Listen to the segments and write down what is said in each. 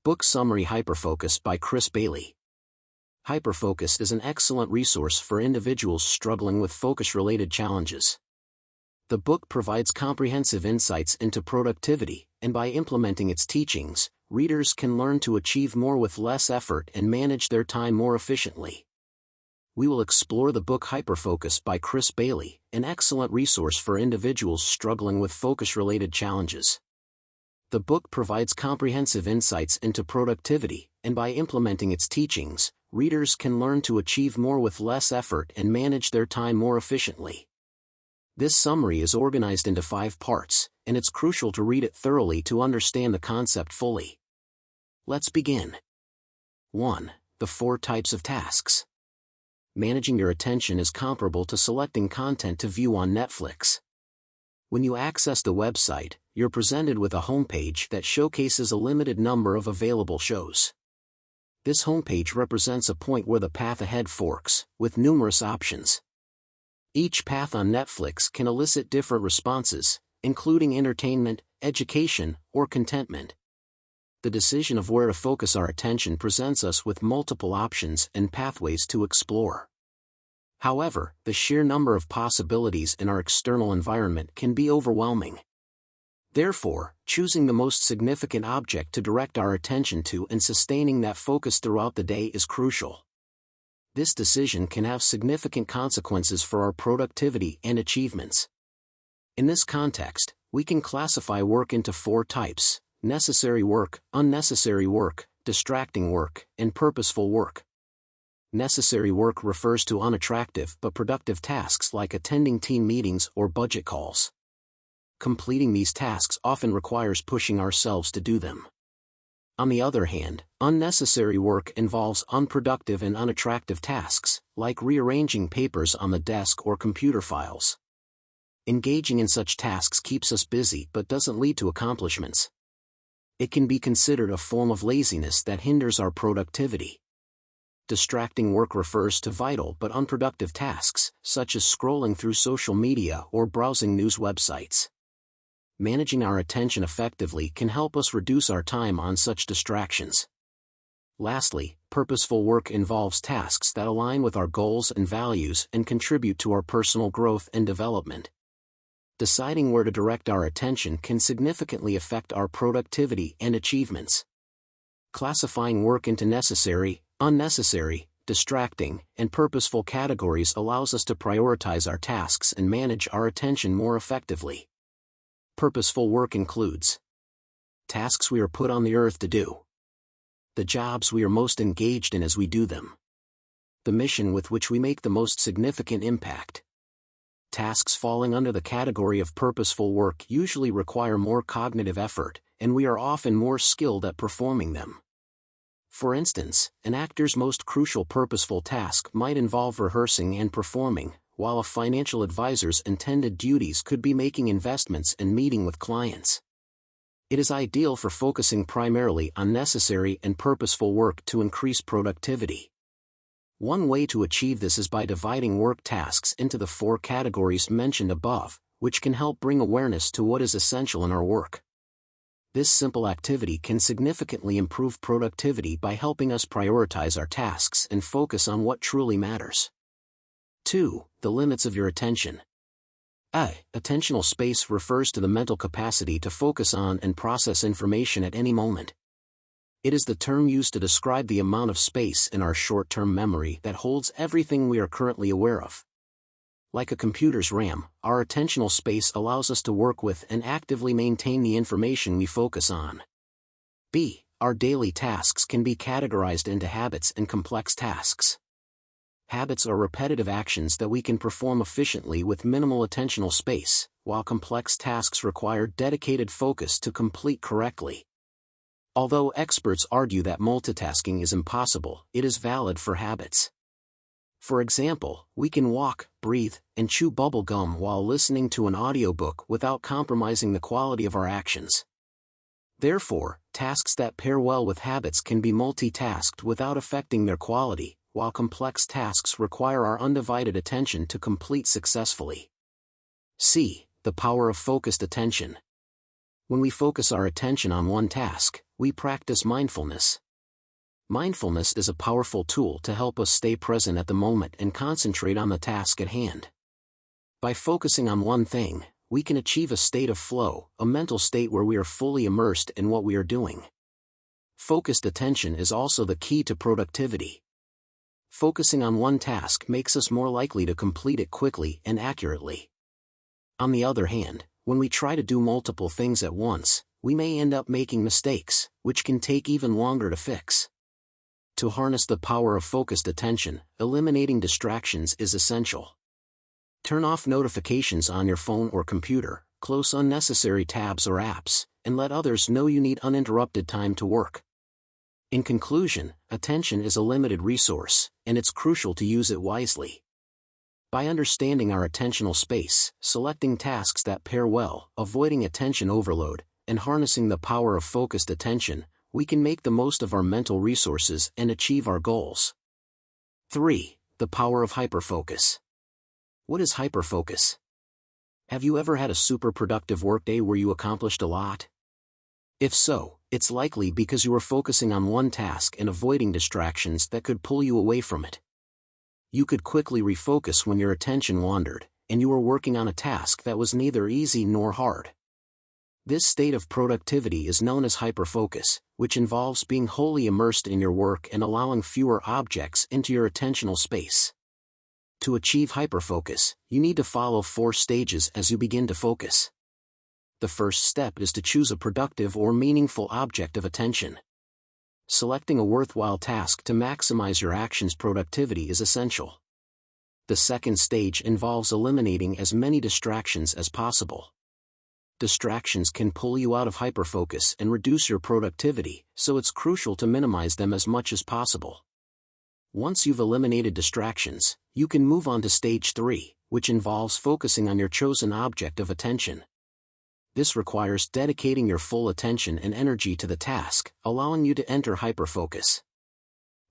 Book Summary Hyperfocus by Chris Bailey. Hyperfocus is an excellent resource for individuals struggling with focus-related challenges. The book provides comprehensive insights into productivity, and by implementing its teachings, readers can learn to achieve more with less effort and manage their time more efficiently. We will explore the book Hyperfocus by Chris Bailey, an excellent resource for individuals struggling with focus-related challenges. The book provides comprehensive insights into productivity, and by implementing its teachings, readers can learn to achieve more with less effort and manage their time more efficiently. This summary is organized into 5 parts, and it's crucial to read it thoroughly to understand the concept fully. Let's begin. 1. The 4 types of tasks. Managing your attention is comparable to selecting content to view on Netflix. When you access the website, you're presented with a homepage that showcases a limited number of available shows. This homepage represents a point where the path ahead forks, with numerous options. Each path on Netflix can elicit different responses, including entertainment, education, or contentment. The decision of where to focus our attention presents us with multiple options and pathways to explore. However, the sheer number of possibilities in our external environment can be overwhelming. Therefore, choosing the most significant object to direct our attention to and sustaining that focus throughout the day is crucial. This decision can have significant consequences for our productivity and achievements. In this context, we can classify work into 4 types: necessary work, unnecessary work, distracting work, and purposeful work. Necessary work refers to unattractive but productive tasks like attending team meetings or budget calls. Completing these tasks often requires pushing ourselves to do them. On the other hand, unnecessary work involves unproductive and unattractive tasks, like rearranging papers on the desk or computer files. Engaging in such tasks keeps us busy but doesn't lead to accomplishments. It can be considered a form of laziness that hinders our productivity. Distracting work refers to vital but unproductive tasks, such as scrolling through social media or browsing news websites. Managing our attention effectively can help us reduce our time on such distractions. Lastly, purposeful work involves tasks that align with our goals and values and contribute to our personal growth and development. Deciding where to direct our attention can significantly affect our productivity and achievements. Classifying work into necessary, unnecessary, distracting, and purposeful categories allows us to prioritize our tasks and manage our attention more effectively. Purposeful work includes tasks we are put on the earth to do, the jobs we are most engaged in as we do them, the mission with which we make the most significant impact. Tasks falling under the category of purposeful work usually require more cognitive effort, and we are often more skilled at performing them. For instance, an actor's most crucial purposeful task might involve rehearsing and performing, while a financial advisor's intended duties could be making investments and meeting with clients. It is ideal for focusing primarily on necessary and purposeful work to increase productivity. One way to achieve this is by dividing work tasks into the 4 categories mentioned above, which can help bring awareness to what is essential in our work. This simple activity can significantly improve productivity by helping us prioritize our tasks and focus on what truly matters. 2. The limits of your attention. Attentional space refers to the mental capacity to focus on and process information at any moment. It is the term used to describe the amount of space in our short-term memory that holds everything we are currently aware of. Like a computer's RAM, our attentional space allows us to work with and actively maintain the information we focus on. Our daily tasks can be categorized into habits and complex tasks. Habits are repetitive actions that we can perform efficiently with minimal attentional space, while complex tasks require dedicated focus to complete correctly. Although experts argue that multitasking is impossible, it is valid for habits. For example, we can walk, breathe, and chew bubble gum while listening to an audiobook without compromising the quality of our actions. Therefore, tasks that pair well with habits can be multitasked without affecting their quality, while complex tasks require our undivided attention to complete successfully. The power of focused attention. When we focus our attention on one task, we practice mindfulness. Mindfulness is a powerful tool to help us stay present at the moment and concentrate on the task at hand. By focusing on one thing, we can achieve a state of flow, a mental state where we are fully immersed in what we are doing. Focused attention is also the key to productivity. Focusing on one task makes us more likely to complete it quickly and accurately. On the other hand, when we try to do multiple things at once, we may end up making mistakes, which can take even longer to fix. To harness the power of focused attention, eliminating distractions is essential. Turn off notifications on your phone or computer, close unnecessary tabs or apps, and let others know you need uninterrupted time to work. In conclusion, attention is a limited resource, and it's crucial to use it wisely. By understanding our attentional space, selecting tasks that pair well, avoiding attention overload, and harnessing the power of focused attention, we can make the most of our mental resources and achieve our goals. 3. The power of hyperfocus. What is hyperfocus? Have you ever had a super productive workday where you accomplished a lot? If so, it's likely because you were focusing on one task and avoiding distractions that could pull you away from it. You could quickly refocus when your attention wandered, and you were working on a task that was neither easy nor hard. This state of productivity is known as hyperfocus, which involves being wholly immersed in your work and allowing fewer objects into your attentional space. To achieve hyperfocus, you need to follow 4 stages as you begin to focus. The first step is to choose a productive or meaningful object of attention. Selecting a worthwhile task to maximize your action's productivity is essential. The second stage involves eliminating as many distractions as possible. Distractions can pull you out of hyperfocus and reduce your productivity, so it's crucial to minimize them as much as possible. Once you've eliminated distractions, you can move on to stage 3, which involves focusing on your chosen object of attention. This requires dedicating your full attention and energy to the task, allowing you to enter hyperfocus.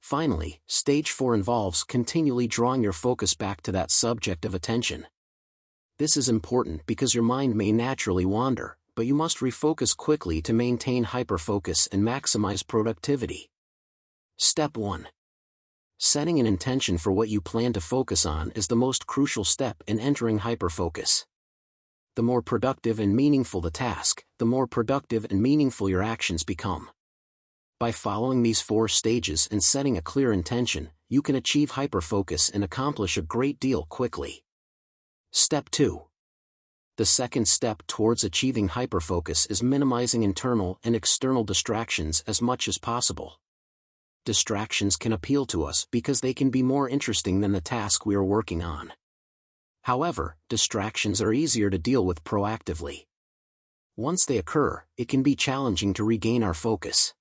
Finally, stage 4 involves continually drawing your focus back to that subject of attention. This is important because your mind may naturally wander, but you must refocus quickly to maintain hyperfocus and maximize productivity. Step 1. Setting an intention for what you plan to focus on is the most crucial step in entering hyperfocus. The more productive and meaningful the task, the more productive and meaningful your actions become. By following these 4 stages and setting a clear intention, you can achieve hyperfocus and accomplish a great deal quickly. Step 2. The second step towards achieving hyperfocus is minimizing internal and external distractions as much as possible. Distractions can appeal to us because they can be more interesting than the task we are working on. However, distractions are easier to deal with proactively. Once they occur, it can be challenging to regain our focus.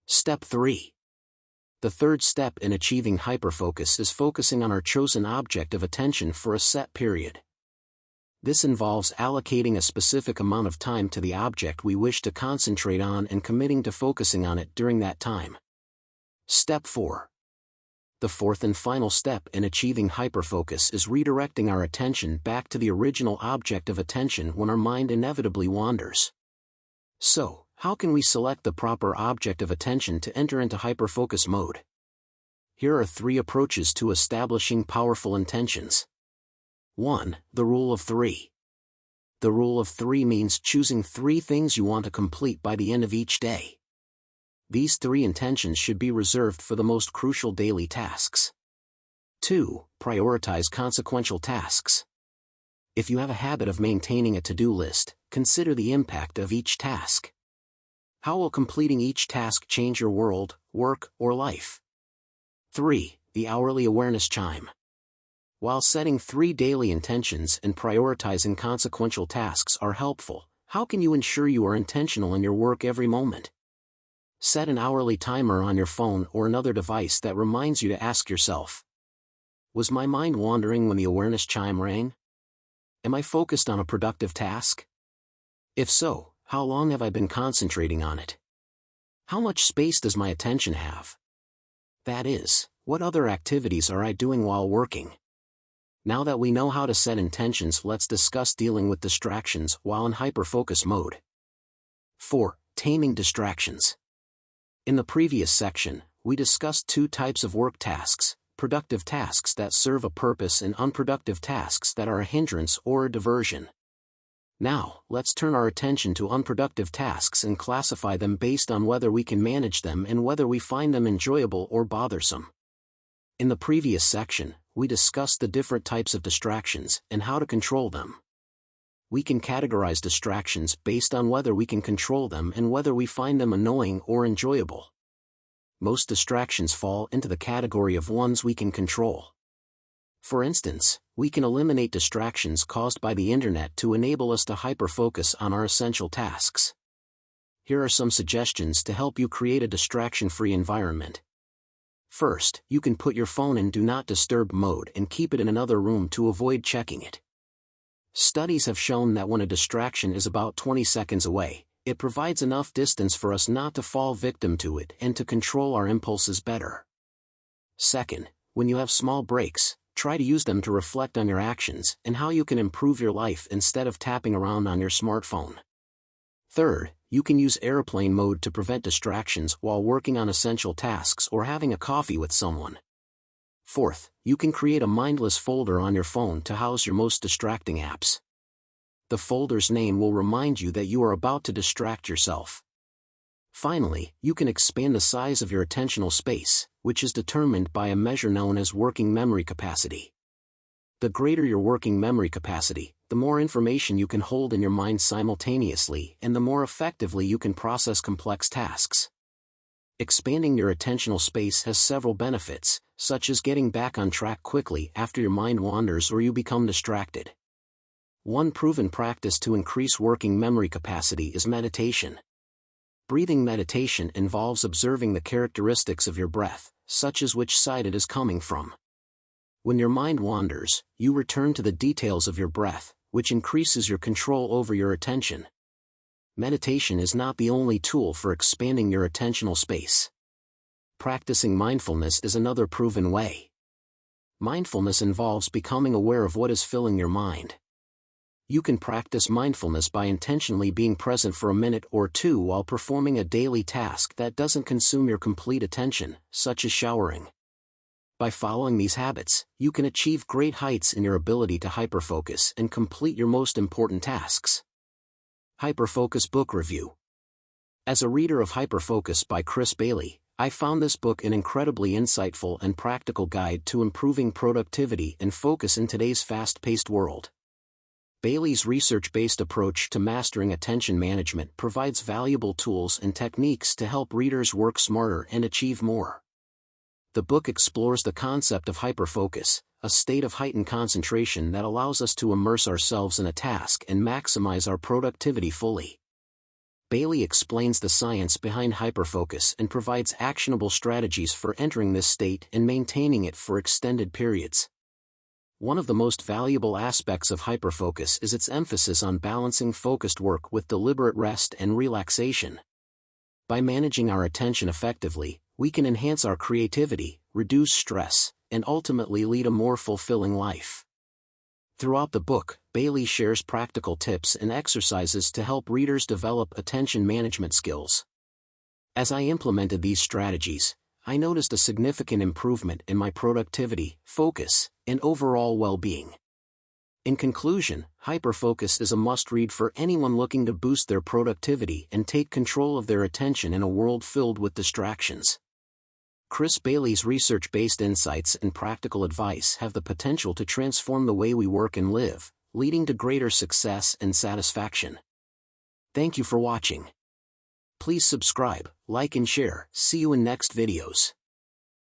Step 3. The third step in achieving hyperfocus is focusing on our chosen object of attention for a set period. This involves allocating a specific amount of time to the object we wish to concentrate on and committing to focusing on it during that time. Step 4. The fourth and final step in achieving hyperfocus is redirecting our attention back to the original object of attention when our mind inevitably wanders. So, how can we select the proper object of attention to enter into hyperfocus mode? Here are 3 approaches to establishing powerful intentions. 1. The Rule of 3. The Rule of 3 means choosing 3 things you want to complete by the end of each day. These 3 intentions should be reserved for the most crucial daily tasks. 2. Prioritize consequential tasks. If you have a habit of maintaining a to-do list, consider the impact of each task. How will completing each task change your world, work, or life? 3. The hourly awareness chime. While setting 3 daily intentions and prioritizing consequential tasks are helpful, how can you ensure you are intentional in your work every moment? Set an hourly timer on your phone or another device that reminds you to ask yourself, was my mind wandering when the awareness chime rang? Am I focused on a productive task? If so, how long have I been concentrating on it? How much space does my attention have? That is, what other activities are I doing while working? Now that we know how to set intentions, let's discuss dealing with distractions while in hyperfocus mode. 4. Taming distractions. In the previous section, we discussed two types of work tasks: productive tasks that serve a purpose and unproductive tasks that are a hindrance or a diversion. Now, let's turn our attention to unproductive tasks and classify them based on whether we can manage them and whether we find them enjoyable or bothersome. In the previous section, we discussed the different types of distractions and how to control them. We can categorize distractions based on whether we can control them and whether we find them annoying or enjoyable. Most distractions fall into the category of ones we can control. For instance, we can eliminate distractions caused by the internet to enable us to hyperfocus on our essential tasks. Here are some suggestions to help you create a distraction-free environment. First, you can put your phone in Do Not Disturb mode and keep it in another room to avoid checking it. Studies have shown that when a distraction is about 20 seconds away, it provides enough distance for us not to fall victim to it and to control our impulses better. Second, when you have small breaks, try to use them to reflect on your actions and how you can improve your life instead of tapping around on your smartphone. Third, you can use airplane mode to prevent distractions while working on essential tasks or having a coffee with someone. Fourth, you can create a mindless folder on your phone to house your most distracting apps. The folder's name will remind you that you are about to distract yourself. Finally, you can expand the size of your attentional space, which is determined by a measure known as working memory capacity. The greater your working memory capacity, the more information you can hold in your mind simultaneously and the more effectively you can process complex tasks. Expanding your attentional space has several benefits, such as getting back on track quickly after your mind wanders or you become distracted. One proven practice to increase working memory capacity is meditation. Breathing meditation involves observing the characteristics of your breath, such as which side it is coming from. When your mind wanders, you return to the details of your breath, which increases your control over your attention. Meditation is not the only tool for expanding your attentional space. Practicing mindfulness is another proven way. Mindfulness involves becoming aware of what is filling your mind. You can practice mindfulness by intentionally being present for a minute or two while performing a daily task that doesn't consume your complete attention, such as showering. By following these habits, you can achieve great heights in your ability to hyperfocus and complete your most important tasks. Hyperfocus Book Review. As a reader of Hyperfocus by Chris Bailey, I found this book an incredibly insightful and practical guide to improving productivity and focus in today's fast-paced world. Bailey's research-based approach to mastering attention management provides valuable tools and techniques to help readers work smarter and achieve more. The book explores the concept of hyperfocus, a state of heightened concentration that allows us to immerse ourselves in a task and maximize our productivity fully. Bailey explains the science behind hyperfocus and provides actionable strategies for entering this state and maintaining it for extended periods. One of the most valuable aspects of hyperfocus is its emphasis on balancing focused work with deliberate rest and relaxation. By managing our attention effectively, we can enhance our creativity, reduce stress, and ultimately lead a more fulfilling life. Throughout the book, Bailey shares practical tips and exercises to help readers develop attention management skills. As I implemented these strategies, I noticed a significant improvement in my productivity, focus, and overall well-being. In conclusion, Hyperfocus is a must-read for anyone looking to boost their productivity and take control of their attention in a world filled with distractions. Chris Bailey's research-based insights and practical advice have the potential to transform the way we work and live, leading to greater success and satisfaction. Thank you for watching. Please subscribe, like and share. See you in next videos.